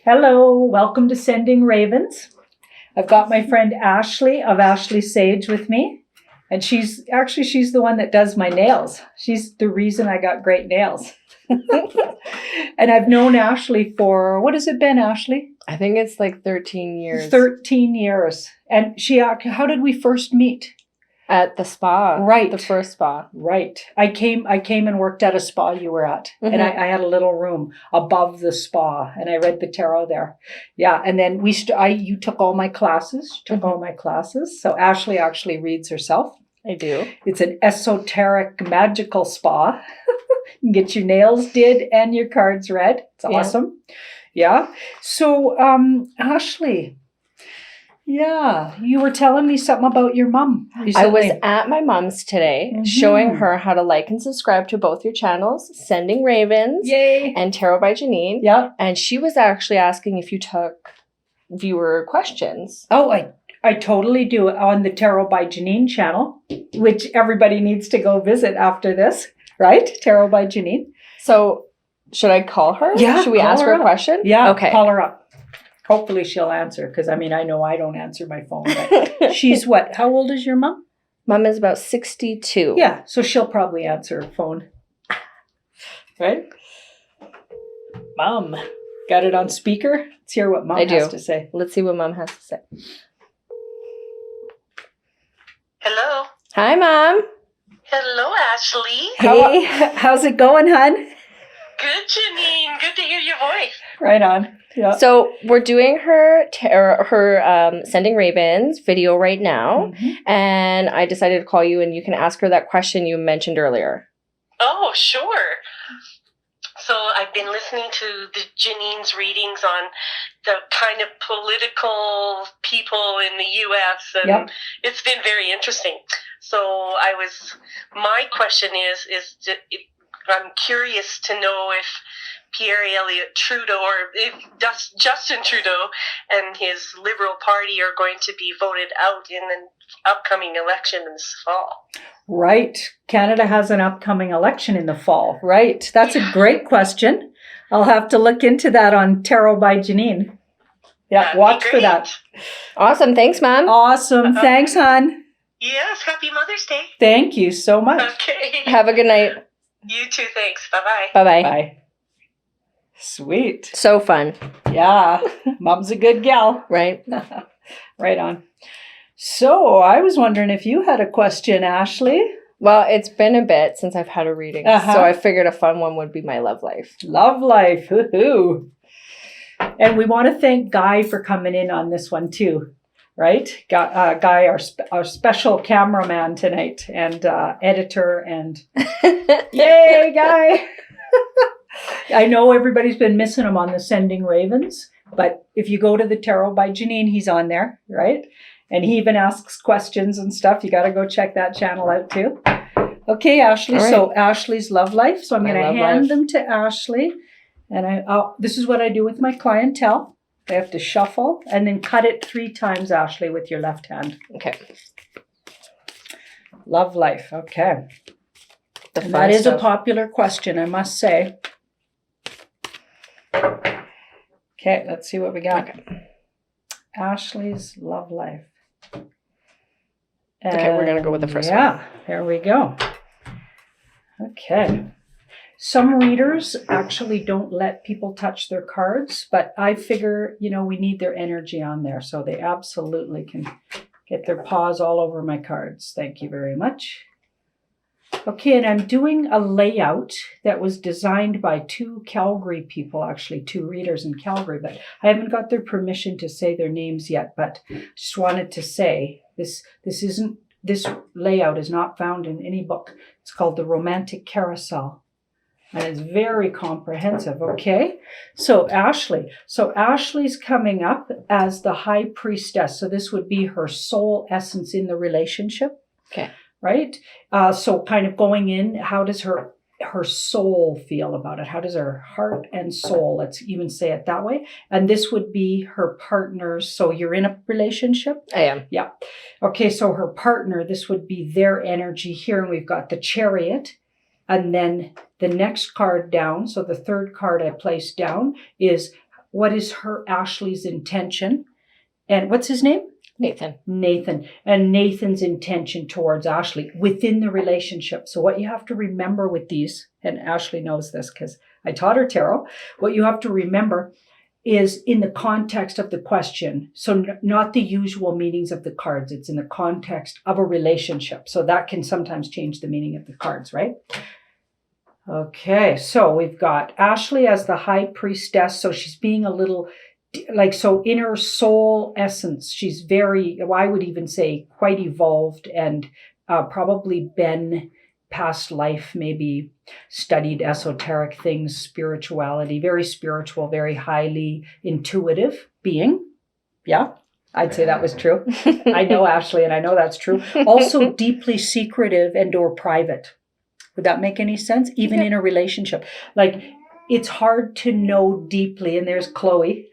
Hello, welcome to Sending Ravens. I've got my friend Ashley of Ashley Sage with me. And she's the one that does my nails. She's the reason I got great nails. And I've known Ashley for, what has it been, Ashley? I think it's like 13 years. 13 years. And how did we first meet? At the spa. Right. The first spa. Right. I came and worked at a spa you were at. Mm-hmm. And I had a little room above the spa. And I read the tarot there. Yeah. And then you took all my classes. So Ashley actually reads herself. I do. It's an esoteric, magical spa. You can get your nails did and your cards read. It's awesome. Yeah. So, Ashley, you were telling me something about your mom recently. I was at my mom's today, showing her how to like and subscribe to both your channels, Sending Ravens and Tarot by Janine. Yeah. And she was actually asking if you took viewer questions. Oh, I totally do, on the Tarot by Janine channel, which everybody needs to go visit after this, right? Tarot by Janine. So should I call her? Yeah. Should we ask her a question? Yeah. Okay. Call her up. Hopefully she'll answer, because I know I don't answer my phone. But she's what? How old is your mom? Mom is about 62. Yeah, so she'll probably answer her phone. Right? Mom, got it on speaker? Let's hear what Mom has to say. Let's see what Mom has to say. Hello. Hi, Mom. Hello, Ashley. Hey, how's it going, hon? Good, Janine. Good to hear your voice. Right on. Yeah. So we're doing her Sending Ravens video right now, and I decided to call you, and you can ask her that question you mentioned earlier. Oh, sure. So I've been listening to the Janine's readings on the kind of political people in the U.S., and it's been very interesting. So my question is I'm curious to know if Pierre Elliott Trudeau, or if Justin Trudeau and his Liberal Party are going to be voted out in the upcoming election this fall. Right. Canada has an upcoming election in the fall. Right. That's a great question. I'll have to look into that on Tarot by Janine. Yeah, That'd watch for that. Awesome. Thanks, Mom. Awesome. Thanks, hon. Yes. Happy Mother's Day. Thank you so much. Okay. Have a good night. You too. Thanks. Bye-bye. Bye-bye. Bye. Sweet. So fun. Yeah. Mom's a good gal. Right. Right on. So I was wondering if you had a question, Ashley. Well, it's been a bit since I've had a reading. So I figured a fun one would be my love life. Love life. Woohoo. And we want to thank Guy for coming in on this one too. Right? Guy, our special cameraman tonight, and editor, and yay, Guy. I know everybody's been missing him on the Sending Ravens, but if you go to the Tarot by Janine, he's on there, right? And he even asks questions and stuff. You got to go check that channel out too. Okay, Ashley. Right. So Ashley's love life. So I'm going to hand them to Ashley. And this is what I do with my clientele. I have to shuffle and then cut it 3 times, Ashley, with your left hand. Okay. Love life. Okay. That is a popular question, I must say. Okay, let's see what we got. Okay. Ashley's love life. Okay, we're going to go with the first one. Yeah, there we go. Okay. Some readers actually don't let people touch their cards, but I figure, we need their energy on there, so they absolutely can get their paws all over my cards. Thank you very much. Okay, and I'm doing a layout that was designed by 2 Calgary people, actually 2 readers in Calgary, but I haven't got their permission to say their names yet, but just wanted to say this layout is not found in any book. It's called The Romantic Carousel, and it's very comprehensive, okay? So Ashley's coming up as the High Priestess, so this would be her soul essence in the relationship. Okay. Right? So kind of going in, how does her soul feel about it? How does her heart and soul, let's even say it that way. And this would be her partner's, so you're in a relationship? I am. Yeah. Okay, so her partner, this would be their energy here. And we've got the Chariot. And then the next card down, so the third card I placed down is what is Ashley's intention? And what's his name? Nathan. And Nathan's intention towards Ashley within the relationship. So what you have to remember with these, and Ashley knows this because I taught her tarot, what you have to remember is in the context of the question. So not the usual meanings of the cards. It's in the context of a relationship. So that can sometimes change the meaning of the cards, right? Okay, so we've got Ashley as the high priestess. So she's being a little so in her soul essence, she's very, I would even say quite evolved and probably been past life, maybe studied esoteric things, spirituality, very spiritual, very highly intuitive being. Yeah, I'd say that was true. I know Ashley, and I know that's true. Also deeply secretive and or private. Would that make any sense? Even in a relationship. Like, it's hard to know deeply, and there's Chloe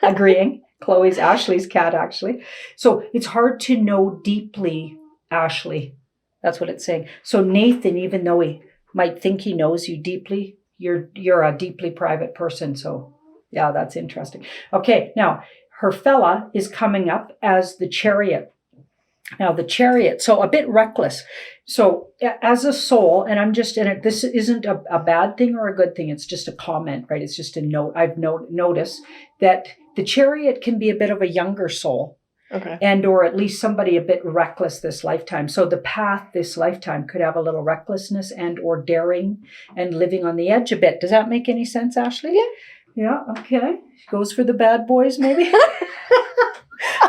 agreeing. Chloe's Ashley's cat, actually. So it's hard to know deeply Ashley. That's what it's saying. So Nathan, even though he might think he knows you deeply, you're a deeply private person. So yeah, that's interesting. Okay, now her fella is coming up as the Chariot. Now the Chariot, so a bit reckless. So as a soul, and I'm just in it, this isn't a bad thing or a good thing. It's just a comment, right? It's just a note. I've noticed that the Chariot can be a bit of a younger soul. Okay. And or at least somebody a bit reckless this lifetime. So the path this lifetime could have a little recklessness and or daring and living on the edge a bit. Does that make any sense, Ashley? Yeah. Yeah, okay. Goes for the bad boys, maybe?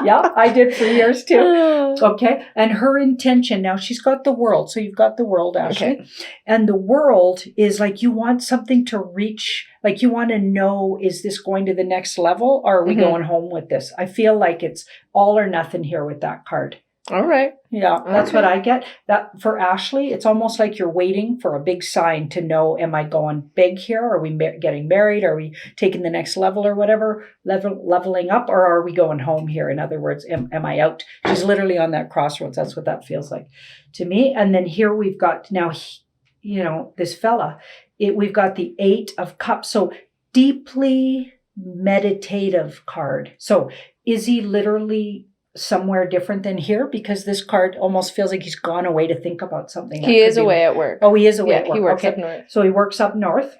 Yeah, I did for years too. Okay. And her intention, now she's got the world. So you've got the world, Ashley. Okay. And the world is like you want something to reach, like you want to know, is this going to the next level or are we going home with this? I feel like it's all or nothing here with that card. All right. Yeah, that's what I get. That for Ashley, it's almost like you're waiting for a big sign to know, am I going big here? Are we getting married? Are we taking the next level or whatever, leveling up? Or are we going home here? In other words, am I out? She's literally on that crossroads. That's what that feels like to me. And then here we've got now, this fella, we've got the 8 of Cups. So deeply meditative card. So is he literally somewhere different than here? Because this card almost feels like he's gone away to think about something. He is away at work. Oh, he is away at work. He works up north. So he works up north.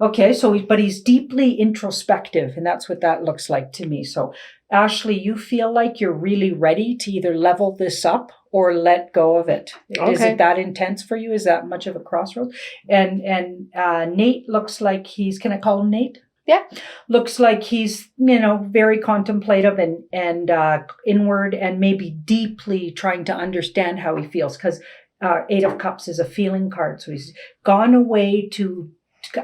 Okay, so but he's deeply introspective, and that's what that looks like to me. So Ashley, you feel like you're really ready to either level this up or let go of it. Okay. Is it that intense for you? Is that much of a crossroad? And Nate looks like can I call him Nate? Yeah. Looks like he's, very contemplative and inward and maybe deeply trying to understand how he feels, because 8 of Cups is a feeling card. So he's gone away to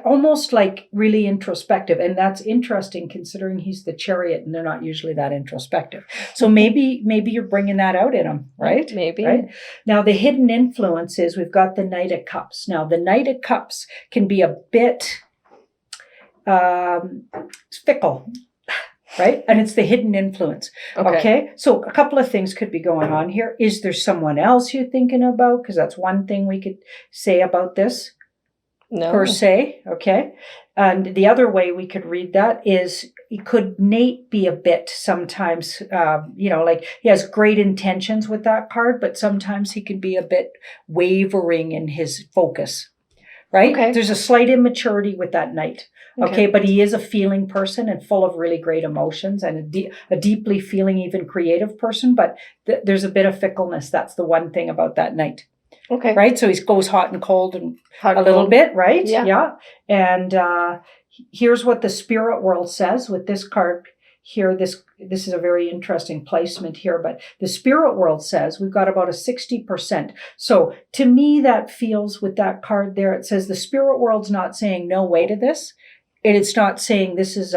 almost like really introspective. And that's interesting considering he's the Chariot and they're not usually that introspective. So maybe you're bringing that out in him, right? Maybe. Right? Now the hidden influences, we've got the Knight of Cups. Now the Knight of Cups can be a bit fickle, right? And it's the hidden influence. Okay. So a couple of things could be going on here. Is there someone else you're thinking about? Because that's one thing we could say about this. No. Per se. Okay. And the other way we could read that is, could Nate be a bit sometimes, like he has great intentions with that card, but sometimes he can be a bit wavering in his focus, right? Okay. There's a slight immaturity with that Knight. Okay, but he is a feeling person and full of really great emotions and a deeply feeling, even creative person. But there's a bit of fickleness. That's the one thing about that Knight. Okay. Right? So he goes hot and cold and a little bit, right? Yeah. And here's what the spirit world says with this card here. This is a very interesting placement here, but the spirit world says we've got about a 60%. So to me, that feels with that card there, it says the spirit world's not saying no way to this. It's not saying this is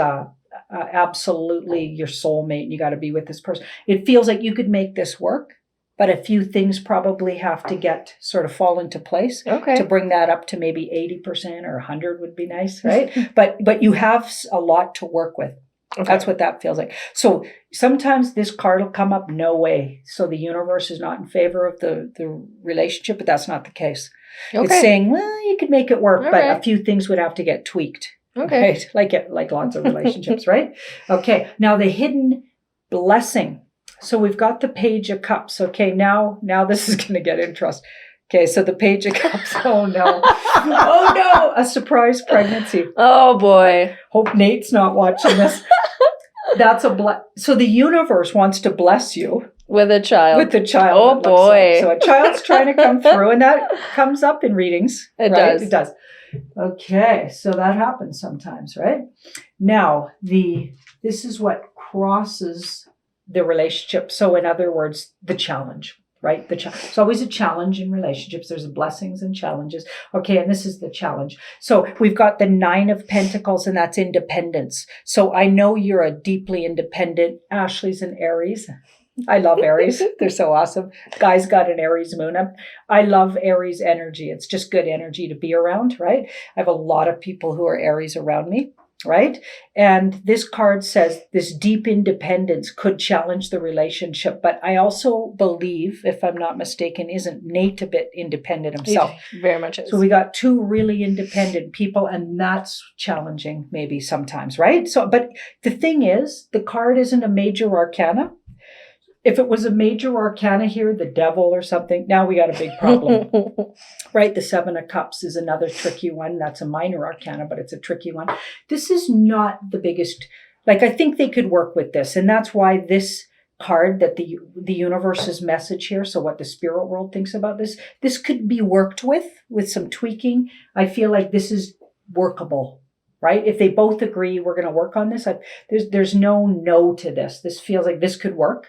absolutely your soulmate and you got to be with this person. It feels like you could make this work, but a few things probably have to sort of fall into place to bring that up to maybe 80% or 100 would be nice, right? but you have a lot to work with. Okay. That's what that feels like. So sometimes this card will come up, no way. So the universe is not in favor of the relationship, but that's not the case. Okay. It's saying, well, you could make it work, but a few things would have to get tweaked. Okay. Right? Like lots of relationships, right? Okay. Now the hidden blessing. So we've got the Page of Cups. Okay. Now this is going to get interesting. Okay. So the Page of Cups. Oh no. Oh no. A surprise pregnancy. Oh boy. Hope Nate's not watching this. That's so the universe wants to bless you with a child. With the child. Oh boy. So a child's trying to come through, and that comes up in readings. It right? does. It does. Okay, so that happens sometimes, right? Now, this is what crosses the relationship. So in other words, the challenge, right? It's always a challenge in relationships. There's blessings and challenges. Okay, and this is the challenge. So we've got the 9 of Pentacles, and that's independence. So I know you're a deeply independent. Ashley's an Aries. I love Aries. They're so awesome. Guy's got an Aries moon. I love Aries energy. It's just good energy to be around, right? I have a lot of people who are Aries around me, right? And this card says this deep independence could challenge the relationship. But I also believe, if I'm not mistaken, isn't Nate a bit independent himself? He very much is. So we got 2 really independent people, and that's challenging maybe sometimes, right? So, but the thing is, the card isn't a major arcana. If it was a major arcana here, the devil or something, now we got a big problem, right? The 7 of Cups is another tricky one. That's a minor arcana, but it's a tricky one. This is not the biggest, I think they could work with this. And that's why this card, that the universe's message here, so what the spirit world thinks about this could be worked with some tweaking. I feel like this is workable. Right? If they both agree, we're going to work on this. There's no to this. This feels like this could work.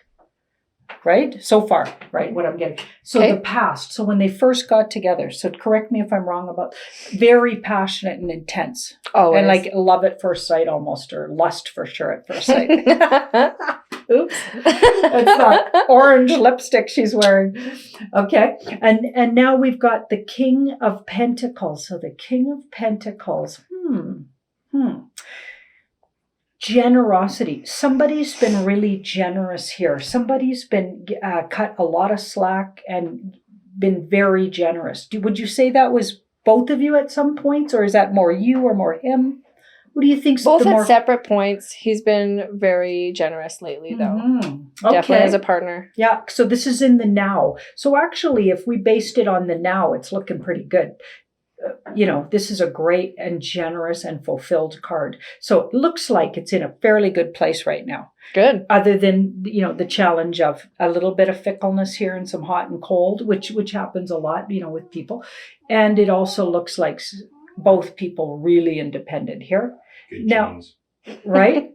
Right? So far, right? What I'm getting. So okay. The past. So when they first got together, so correct me if I'm wrong about, very passionate and intense. Oh, and love at first sight almost, or lust for sure at first sight. Oops. It's that orange lipstick she's wearing. Okay. And now we've got the King of Pentacles. So the King of Pentacles. Generosity. Somebody's been really generous here. Somebody's been cut a lot of slack and been very generous. Would you say that was both of you at some points, or is that more you or more him? What do you think? Both at separate points. He's been very generous lately, though. Mm-hmm. Okay. Definitely as a partner. Yeah. So this is in the now. So actually, if we based it on the now, it's looking pretty good. This is a great and generous and fulfilled card. So it looks like it's in a fairly good place right now. Good. Other than, the challenge of a little bit of fickleness here and some hot and cold, which happens a lot, with people. And it also looks like both people really independent here. Good now, genes. Right?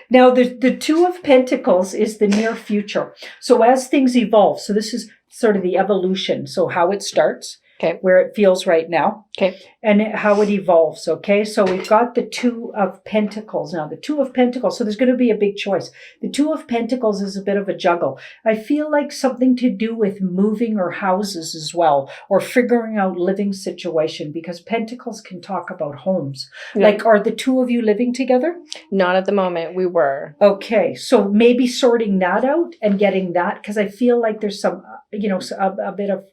Now, the 2 of Pentacles is the near future. So as things evolve, so this is sort of the evolution. So how it starts. Okay. Where it feels right now. Okay. And how it evolves. Okay. So we've got the 2 of Pentacles. Now, the 2 of Pentacles. So there's going to be a big choice. The 2 of Pentacles is a bit of a juggle. I feel like something to do with moving or houses as well, or figuring out living situation, because Pentacles can talk about homes. Yeah. Are the 2 of you living together? Not at the moment. We were. Okay. So maybe sorting that out and getting that, because I feel like there's some, a bit of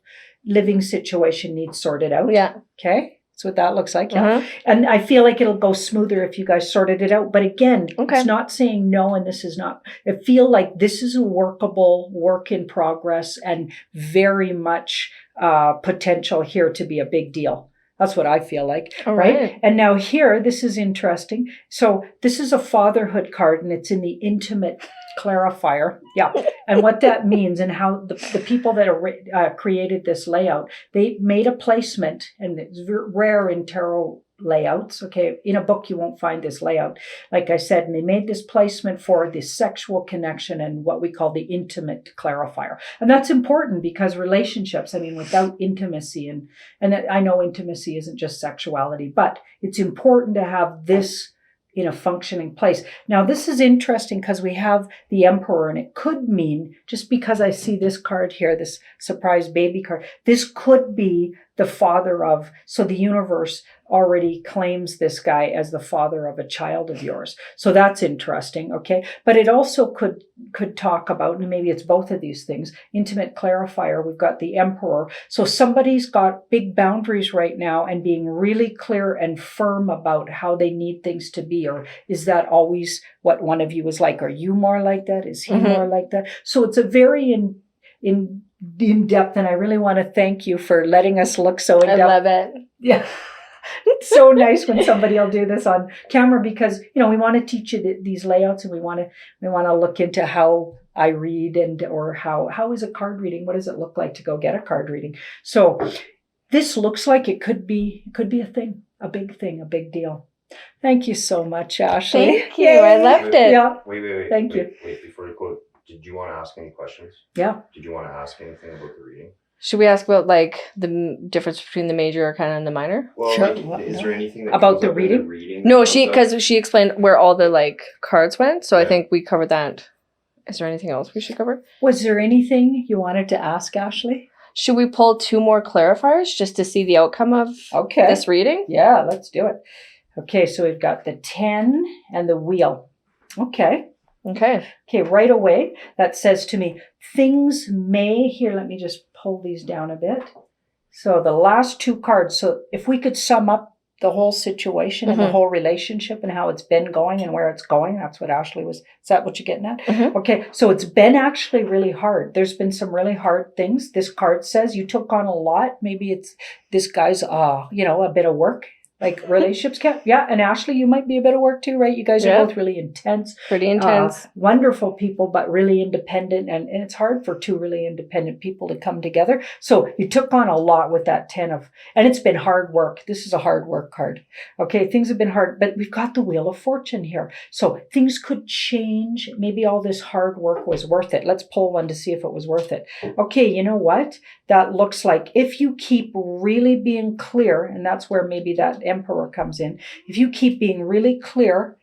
living situation needs sorted out. Yeah. Okay. That's what that looks like. Yeah. Uh-huh. And I feel like it'll go smoother if you guys sorted it out. But again, okay. It's not saying no, and this is not. I feel like this is a workable work in progress and very much potential here to be a big deal. That's what I feel like. All right. And now here, this is interesting. So this is a fatherhood card, and it's in the intimate clarifier. Yeah. And what that means, and how the people that are created this layout, they made a placement, and it's rare in tarot layouts. Okay. In a book, you won't find this layout. Like I said, and they made this placement for the sexual connection and what we call the intimate clarifier. And that's important, because relationships, without intimacy, and I know intimacy isn't just sexuality, but it's important to have this in a functioning place. Now, this is interesting because we have the Emperor, and it could mean, just because I see this card here, this surprise baby card, this could be the father of, so the universe already claims this guy as the father of a child of yours. So that's interesting, okay? But it also could talk about, and maybe it's both of these things, intimate clarifier. We've got the emperor. So somebody's got big boundaries right now and being really clear and firm about how they need things to be. Or is that always what one of you is like? Are you more like that? Is he more like that? So it's a very in depth, and I really want to thank you for letting us look so in depth. I love it. Yeah. It's so nice when somebody will do this on camera, because we want to teach you these layouts, and we want to look into how I read, and or how is a card reading? What does it look like to go get a card reading? So this looks like it could be a thing, a big thing, a big deal. Thank you so much, Ashley. Thank you. I loved it. Yeah. Wait. Thank you. Wait, before you quote, did you want to ask any questions? Yeah. Did you want to ask anything about the reading? Should we ask about like the difference between the major arcana and the minor? Well, Sure. is there anything that About comes the up in reading? No, that comes up? because she explained where all the like cards went, so I Yeah. think we covered that. Is there anything else we should cover? Was there anything you wanted to ask, Ashley? Should we pull 2 more clarifiers just to see the outcome of Okay. this reading? Yeah, let's do it. Okay, so we've got the 10 and the wheel. Okay, right away, that says to me, things may, here, let me just pull these down a bit. So the last 2 cards, so if we could sum up the whole situation and the whole relationship and how it's been going and where it's going, that's what Ashley was, is that what you're getting at? Mhm. Okay, so it's been actually really hard. There's been some really hard things. This card says you took on a lot. Maybe it's this guy's, a bit of work. Like relationships and Ashley, you might be a bit of work too, right? You guys are both really intense. Pretty intense. Wonderful people, but really independent. And it's hard for 2 really independent people to come together. So you took on a lot with that 10 of, and it's been hard work. This is a hard work card. Okay, things have been hard, but we've got the Wheel of Fortune here. So things could change. Maybe all this hard work was worth it. Let's pull one to see if it was worth it. Okay, you know what? That looks like if you keep really being clear, and that's where maybe that Emperor comes in. If you keep being really clear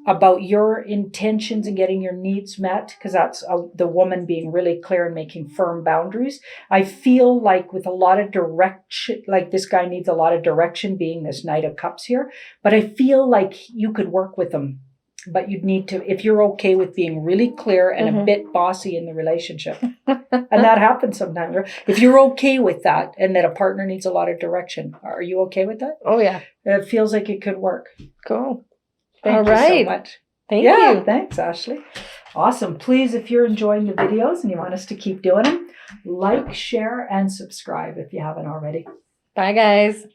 about your intentions and getting your needs met, because that's the woman being really clear and making firm boundaries. I feel like with a lot of direction, like this guy needs a lot of direction, being this Knight of Cups here, but I feel like you could work with him. But you'd need to, if you're okay with being really clear and a bit bossy in the relationship. And that happens sometimes. Right? If you're okay with that and that a partner needs a lot of direction, are you okay with that? Oh, yeah. It feels like it could work. Cool. Thank you so much. Thank you. Thanks, Ashley. Awesome. Please, if you're enjoying the videos and you want us to keep doing them, like, share, and subscribe if you haven't already. Bye, guys.